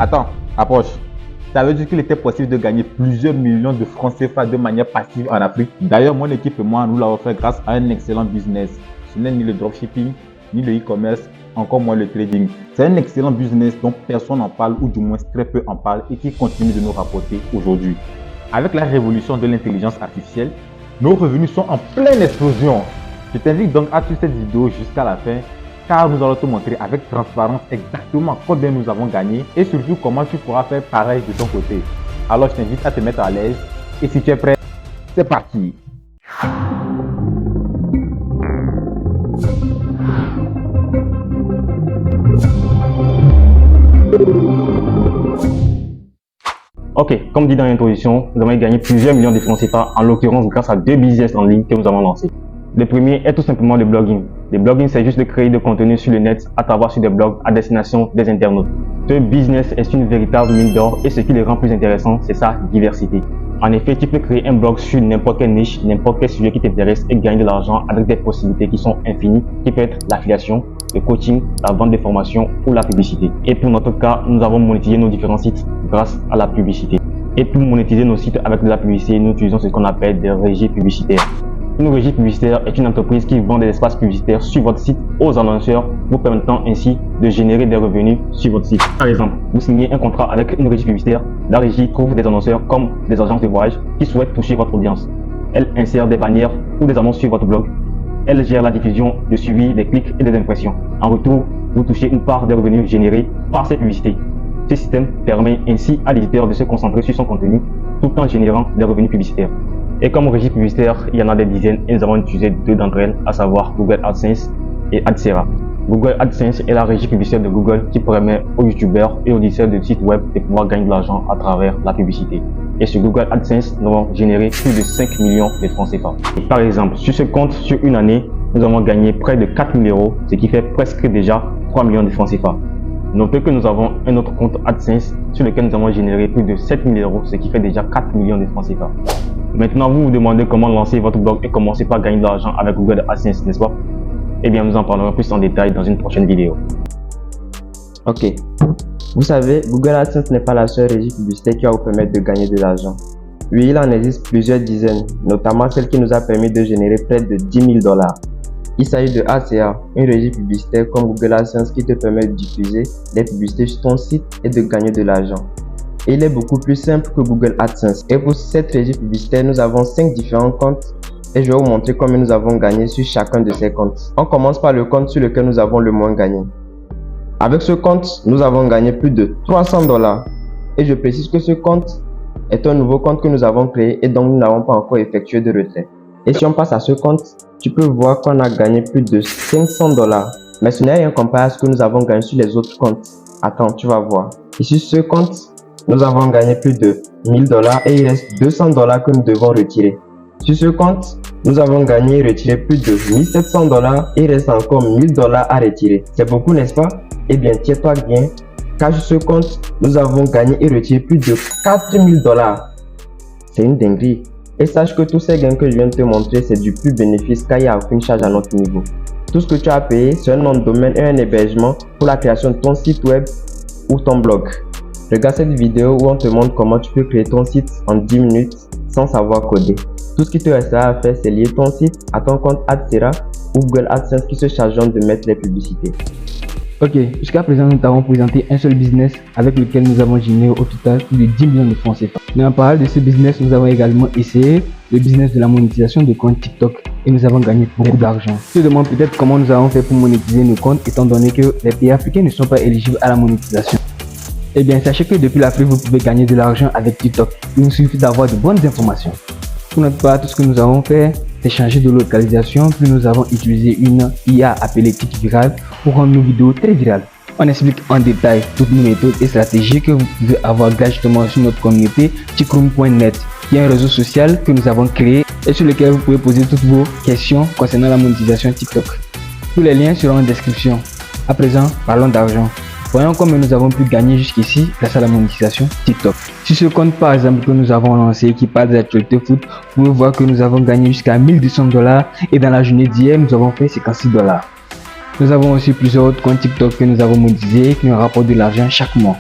Attends, approche. Ça veut dire qu'il était possible de gagner plusieurs millions de francs CFA de manière passive en Afrique. D'ailleurs, mon équipe et moi, nous l'avons fait grâce à un excellent business. Ce n'est ni le dropshipping, ni le e-commerce, encore moins le trading. C'est un excellent business dont personne n'en parle ou du moins très peu en parle et qui continue de nous rapporter aujourd'hui. Avec la révolution de l'intelligence artificielle, nos revenus sont en pleine explosion. Je t'invite donc à suivre cette vidéo jusqu'à la fin car nous allons te montrer avec transparence exactement combien nous avons gagné et surtout comment tu pourras faire pareil de ton côté. Alors je t'invite à te mettre à l'aise et si tu es prêt, c'est parti. Ok, comme dit dans l'introduction, nous avons gagné plusieurs millions de francs CFA, en l'occurrence grâce à 2 business en ligne que nous avons lancés. Le premier est tout simplement le blogging. Le blogging, c'est juste de créer de contenu sur le net à travers sur des blogs à destination des internautes. Ce business est une véritable mine d'or et ce qui le rend plus intéressant, c'est sa diversité. En effet, tu peux créer un blog sur n'importe quelle niche, n'importe quel sujet qui t'intéresse et gagner de l'argent avec des possibilités qui sont infinies, qui peut être l'affiliation, le coaching, la vente de formations ou la publicité. Et pour notre cas, nous avons monétisé nos différents sites grâce à la publicité. Et pour monétiser nos sites avec de la publicité, nous utilisons ce qu'on appelle des régies publicitaires. Une régie publicitaire est une entreprise qui vend des espaces publicitaires sur votre site aux annonceurs, vous permettant ainsi de générer des revenus sur votre site. Par exemple, vous signez un contrat avec une régie publicitaire, la régie trouve des annonceurs comme des agences de voyage qui souhaitent toucher votre audience. Elle insère des bannières ou des annonces sur votre blog. Elle gère la diffusion, le suivi des clics et des impressions. En retour, vous touchez une part des revenus générés par ces publicités. Ce système permet ainsi à l'éditeur de se concentrer sur son contenu tout en générant des revenus publicitaires. Et comme régie publicitaire, il y en a des dizaines et nous avons utilisé 2 d'entre elles, à savoir Google AdSense et Adsera. Google AdSense est la régie publicitaire de Google qui permet aux youtubeurs et aux éditeurs de sites web de pouvoir gagner de l'argent à travers la publicité. Et sur Google AdSense, nous avons généré plus de 5 millions de francs CFA. Par exemple, sur ce compte, sur une année, nous avons gagné près de 4 000 euros, ce qui fait presque déjà 3 millions de francs CFA. Notez que nous avons un autre compte AdSense sur lequel nous avons généré plus de 7 000 euros, ce qui fait déjà 4 millions de francs CFA. Maintenant, vous vous demandez comment lancer votre blog et commencer par gagner de l'argent avec Google AdSense, n'est-ce pas? Eh bien, nous en parlerons plus en détail dans une prochaine vidéo. Ok. Vous savez, Google AdSense n'est pas la seule régie publicitaire qui va vous permettre de gagner de l'argent. Oui, il en existe plusieurs dizaines, notamment celle qui nous a permis de générer près de 10 000 $. Il s'agit de ACA, une régie publicitaire comme Google AdSense qui te permet de diffuser des publicités sur ton site et de gagner de l'argent. Et il est beaucoup plus simple que Google AdSense. Et pour cette régie publicitaire, nous avons 5 différents comptes et je vais vous montrer combien nous avons gagné sur chacun de ces comptes. On commence par le compte sur lequel nous avons le moins gagné. Avec ce compte, nous avons gagné plus de 300 $. Et je précise que ce compte est un nouveau compte que nous avons créé et donc nous n'avons pas encore effectué de retrait. Et si on passe à ce compte, tu peux voir qu'on a gagné plus de 500 $. Mais ce n'est rien comparé à ce que nous avons gagné sur les autres comptes. Attends, tu vas voir. Ici, sur ce compte, nous avons gagné plus de 1000 $ et il reste 200 $ que nous devons retirer. Sur ce compte, nous avons gagné et retiré plus de 1700 $ et il reste encore 1000 $ à retirer. C'est beaucoup, n'est-ce pas? Eh bien, tiens-toi bien, car sur ce compte, nous avons gagné et retiré plus de 4000 $. C'est une dinguerie. Et sache que tous ces gains que je viens de te montrer, c'est du pur bénéfice car il n'y a aucune charge à notre niveau. Tout ce que tu as payé, c'est un nom de domaine et un hébergement pour la création de ton site web ou ton blog. Regarde cette vidéo où on te montre comment tu peux créer ton site en 10 minutes sans savoir coder. Tout ce qui te restera à faire, c'est lier ton site à ton compte Adsera ou Google AdSense qui se chargeront de mettre les publicités. Ok, jusqu'à présent nous t'avons présenté un seul business avec lequel nous avons généré au total plus de 10 millions de francs CFA. Mais en parallèle de ce business, nous avons également essayé le business de la monétisation de compte TikTok et nous avons gagné beaucoup d'argent. Tu te demandes peut-être comment nous avons fait pour monétiser nos comptes étant donné que les pays africains ne sont pas éligibles à la monétisation. Eh bien, sachez que depuis l'Afrique, vous pouvez gagner de l'argent avec TikTok. Il nous suffit d'avoir de bonnes informations. Pour notre part, tout ce que nous avons fait, c'est changer de localisation, puis nous avons utilisé une IA appelée TikViral pour rendre nos vidéos très virales. On explique en détail toutes nos méthodes et stratégies que vous pouvez avoir gratuitement sur notre communauté tikroom.net, qui est un réseau social que nous avons créé et sur lequel vous pouvez poser toutes vos questions concernant la monétisation TikTok. Tous les liens seront en description. À présent, parlons d'argent. Voyons combien nous avons pu gagner jusqu'ici grâce à la monétisation TikTok. Sur ce compte par exemple que nous avons lancé qui parle des actualités foot, vous pouvez voir que nous avons gagné jusqu'à 1200 $ et dans la journée d'hier nous avons fait 56 $. Nous avons aussi plusieurs autres comptes TikTok que nous avons monétisés qui nous rapportent de l'argent chaque mois.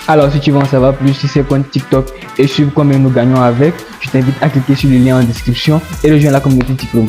Alors si tu veux en savoir plus sur ces comptes TikTok et suivre combien nous gagnons avec, je t'invite à cliquer sur le lien en description et rejoindre la communauté TikTok.